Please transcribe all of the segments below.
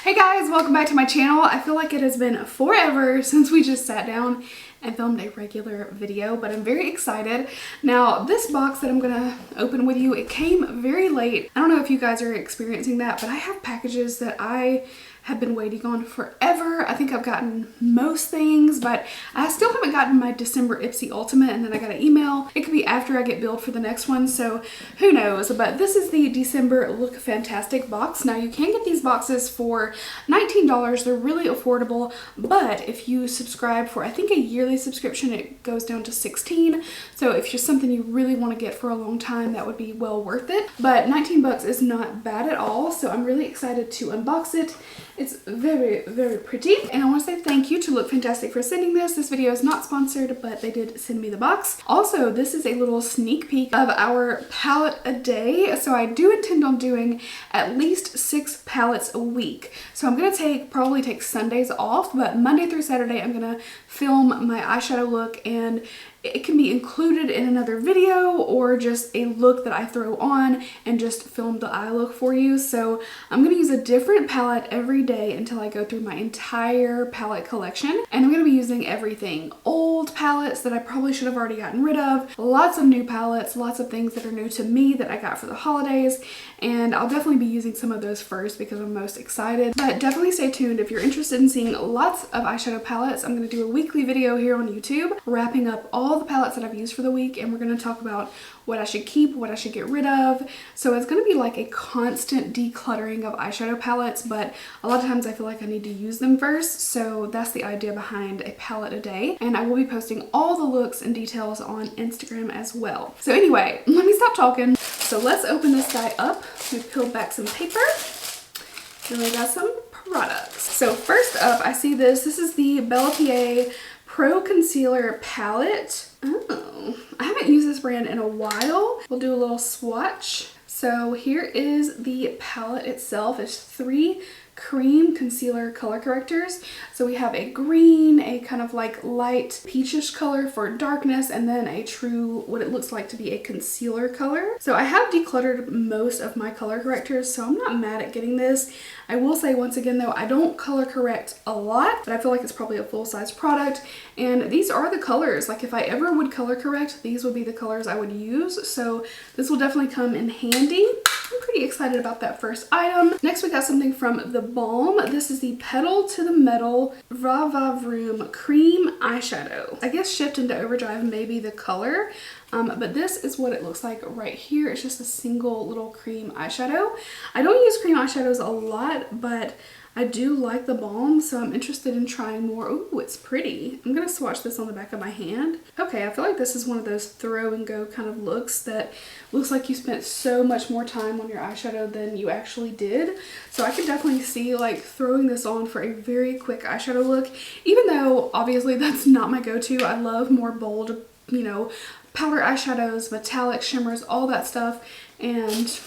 Hey guys, welcome back to my channel. I feel like it has been forever since we just sat down and filmed a regular video, but I'm very excited. Now, this box that I'm gonna open with you, it came very late. I don't know if you guys are experiencing that, but I have packages that I have been waiting on forever. I think I've gotten most things, but I still haven't gotten my December Ipsy Ultimate, and then I got an email. It could be after I get billed for the next one, so who knows. But this is the December Look Fantastic box. Now, you can get these boxes for $19. They're really affordable, but if you subscribe for, I think, a yearly subscription, it goes down to $16. So if it's something you really want to get for a long time, that would be well worth it. But 19 bucks is not bad at all, so I'm really excited to unbox it. It's very, very pretty. And I want to say thank you to Look Fantastic for sending this. This video is not sponsored, but they did send me the box. Also, this is a little sneak peek of our palette a day. So I do intend on doing at least 6 palettes a week. So I'm going to probably take Sundays off, but Monday through Saturday, I'm going to film my eyeshadow look, and it can be included in another video or just a look that I throw on and just film the eye look for you. So I'm going to use a different palette every day until I go through my entire palette collection. And I'm going to be using everything. Old palettes that I probably should have already gotten rid of, lots of new palettes, lots of things that are new to me that I got for the holidays. And I'll definitely be using some of those first because I'm most excited. But definitely stay tuned if you're interested in seeing lots of eyeshadow palettes. I'm going to do a weekly video here on YouTube wrapping up all the palettes that I've used for the week, and we're going to talk about what I should keep, what I should get rid of. So it's going to be like a constant decluttering of eyeshadow palettes, but a lot of times I feel like I need to use them first. So that's the idea behind a palette a day. And I will be posting all the looks and details on Instagram as well. So anyway, let me stop talking. So let's open this guy up. We peeled back some paper. Then we got some products. So first up, I see this. This is the Bella PA Pro Concealer Palette. Oh, I haven't used this brand in a while. We'll do a little swatch. So here is the palette itself. It's 3 cream concealer color correctors. So we have a green, a kind of like light peachish color for darkness, and then a true, what it looks like to be a concealer color. So I have decluttered most of my color correctors, so I'm not mad at getting this. I will say once again though, I don't color correct a lot, but I feel like it's probably a full-size product. And these are the colors. Like if I ever would color correct, these would be the colors I would use. So this will definitely come in handy. I'm pretty excited about that first item. Next, we got something from the Balm. This is the Petal to the Metal Va Va Vroom Cream Eyeshadow. I guess Shift into Overdrive may be the color, but this is what it looks like right here. It's just a single little cream eyeshadow. I don't use cream eyeshadows a lot, but I do like the Balm, so I'm interested in trying more. Ooh, it's pretty. I'm gonna swatch this on the back of my hand. Okay, I feel like this is one of those throw and go kind of looks that looks like you spent so much more time on your eyeshadow than you actually did. So I could definitely see like throwing this on for a very quick eyeshadow look, even though obviously that's not my go-to. I love more bold, you know, powder eyeshadows, metallic shimmers, all that stuff. And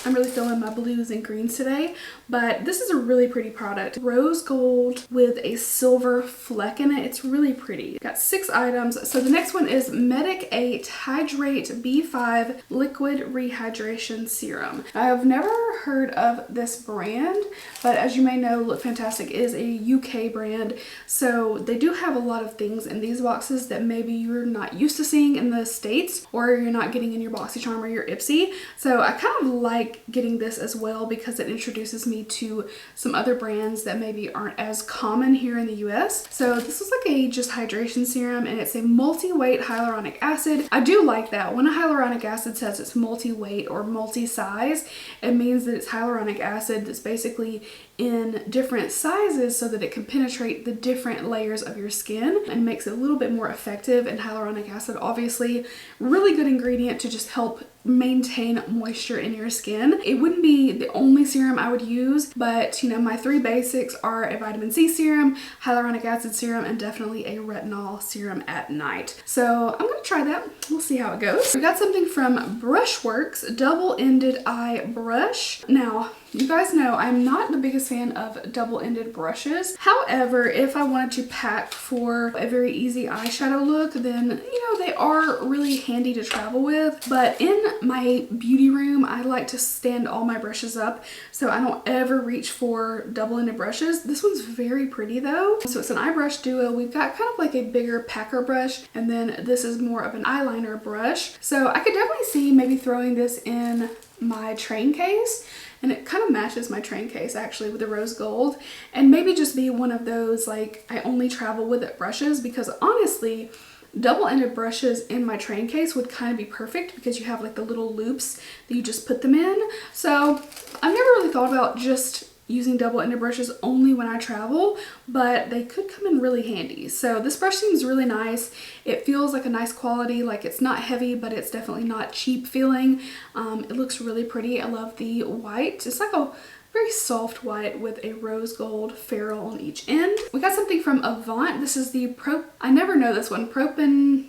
I'm really feeling my blues and greens today, but this is a really pretty product. Rose gold with a silver fleck in it. It's really pretty. Got 6 items. So the next one is Medic 8 Hydrate B5 Liquid Rehydration Serum. I have never heard of this brand, but as you may know, Look Fantastic is a UK brand. So they do have a lot of things in these boxes that maybe you're not used to seeing in the States, or you're not getting in your BoxyCharm or your Ipsy. So I kind of like getting this as well because it introduces me to some other brands that maybe aren't as common here in the US. So this is like a just hydration serum, and it's a multi-weight hyaluronic acid. I do like that. When a hyaluronic acid says it's multi-weight or multi-size, it means that it's hyaluronic acid that's basically in different sizes so that it can penetrate the different layers of your skin and makes it a little bit more effective. And hyaluronic acid, obviously, really good ingredient to just help maintain moisture in your skin. It wouldn't be the only serum I would use, but you know, my 3 basics are a vitamin C serum, hyaluronic acid serum, and definitely a retinol serum at night. So I'm gonna try that. We'll see how it goes. We got something from Brushworks Double-Ended Eye Brush. Now, You guys know I'm not the biggest fan of double-ended brushes. However, if I wanted to pack for a very easy eyeshadow look, then, you know, they are really handy to travel with. But in my beauty room, I like to stand all my brushes up, so I don't ever reach for double-ended brushes. This one's very pretty though. So it's an eye brush duo. We've got kind of like a bigger packer brush, and then this is more of an eyeliner brush. So I could definitely see maybe throwing this in my train case, and it kind of matches my train case actually with the rose gold, and maybe just be one of those like I only travel with it brushes, because honestly double-ended brushes in my train case would kind of be perfect because you have like the little loops that you just put them in. So I've never really thought about just using double-ended brushes only when I travel, but they could come in really handy. So this brush seems really nice. It feels like a nice quality, like it's not heavy, but it's definitely not cheap feeling. It looks really pretty. I love the white. It's like a very soft white with a rose gold ferrule on each end. We got something from Avant. This is the I never know this one, propanediol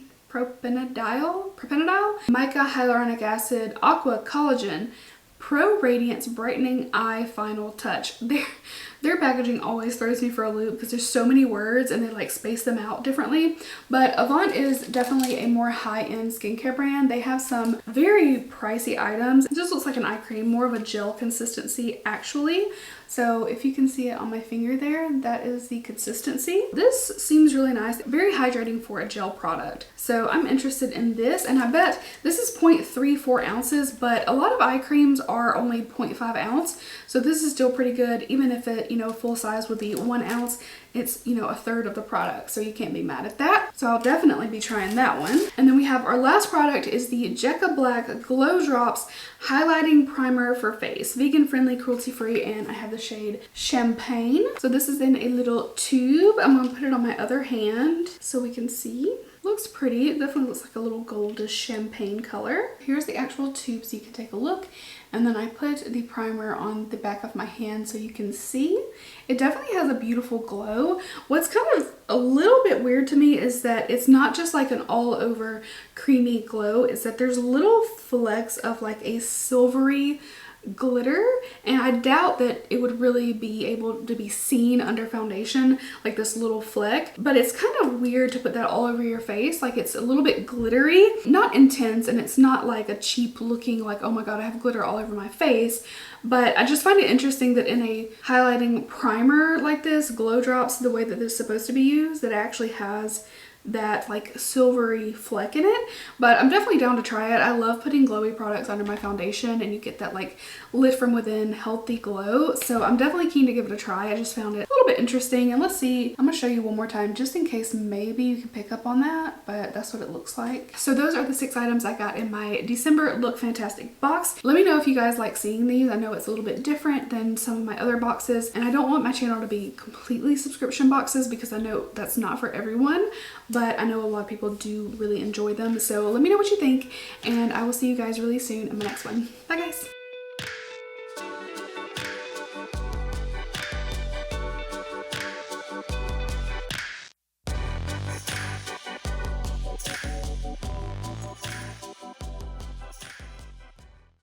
mica hyaluronic acid aqua collagen Pro Radiance Brightening Eye Final Touch. Their packaging always throws me for a loop because there's so many words and they like space them out differently. But Avant is definitely a more high-end skincare brand. They have some very pricey items. It just looks like an eye cream, more of a gel consistency actually. So if you can see it on my finger there, that is the consistency. This seems really nice, very hydrating for a gel product. So I'm interested in this, and I bet this is 0.34 ounces, but a lot of eye creams are only 0.5 ounce. So this is still pretty good, even if it, you know, full size would be 1 ounce. It's, you know, a third of the product, so you can't be mad at that. So I'll definitely be trying that one. And then we have our last product is the Jekka Black Glow Drops Highlighting Primer for Face. Vegan friendly, cruelty free, and I have the shade Champagne. So this is in a little tube. I'm gonna put it on my other hand so we can see. Looks pretty. It definitely looks like a little goldish champagne color. Here's the actual tube so you can take a look. And then I put the primer on the back of my hand so you can see. It definitely has a beautiful glow. What's kind of a little bit weird to me is that it's not just like an all over creamy glow. It's that there's little flecks of like a silvery glitter, and I doubt that it would really be able to be seen under foundation, like this little fleck. But it's kind of weird to put that all over your face. Like it's a little bit glittery, not intense, and it's not like a cheap looking like, oh my god, I have glitter all over my face. But I just find it interesting that in a highlighting primer like this, Glow Drops, the way that this is supposed to be used, that it actually has that like silvery fleck in it. But I'm definitely down to try it. I love putting glowy products under my foundation, and you get that like lit from within healthy glow. So I'm definitely keen to give it a try. I just found it a little bit interesting, and let's see, I'm gonna show you one more time just in case maybe you can pick up on that, but that's what it looks like. So those are the 6 items I got in my December Look Fantastic box. Let me know if you guys like seeing these. I know it's a little bit different than some of my other boxes, and I don't want my channel to be completely subscription boxes because I know that's not for everyone, but I know a lot of people do really enjoy them. So let me know what you think, and I will see you guys really soon in my next one. Bye guys.